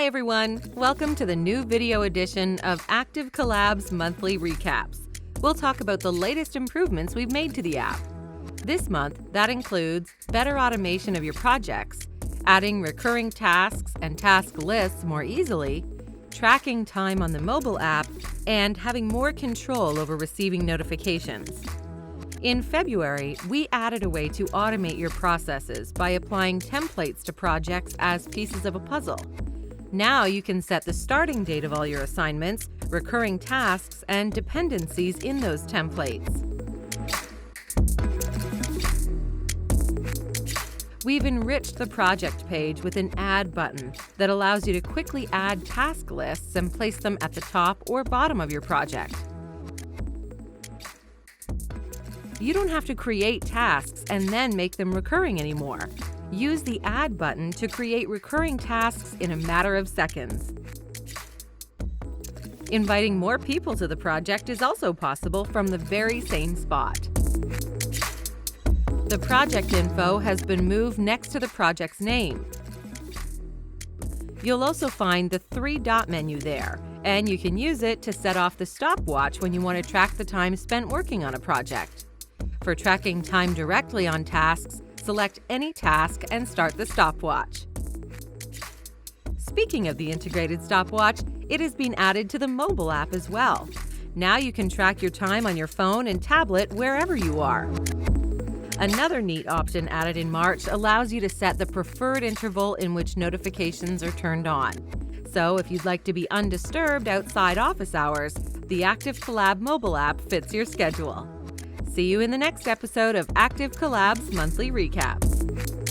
Hi everyone! Welcome to the new video edition of ActiveCollab's monthly recaps. We'll talk about the latest improvements we've made to the app. This month, that includes better automation of your projects, adding recurring tasks and task lists more easily, tracking time on the mobile app, and having more control over receiving notifications. In February, we added a way to automate your processes by applying templates to projects as pieces of a puzzle. Now you can set the starting date of all your assignments, recurring tasks, and dependencies in those templates. We've enriched the project page with an Add button that allows you to quickly add task lists and place them at the top or bottom of your project. You don't have to create tasks and then make them recurring anymore. Use the Add button to create recurring tasks in a matter of seconds. Inviting more people to the project is also possible from the very same spot. The project info has been moved next to the project's name. You'll also find the three-dot menu there, and you can use it to set off the stopwatch when you want to track the time spent working on a project. For tracking time directly on tasks, select any task and start the stopwatch. Speaking of the integrated stopwatch, it has been added to the mobile app as well. Now you can track your time on your phone and tablet wherever you are. Another neat option added in March allows you to set the preferred interval in which notifications are turned on. So if you'd like to be undisturbed outside office hours, the ActiveCollab mobile app fits your schedule. See you in the next episode of ActiveCollab's monthly recaps.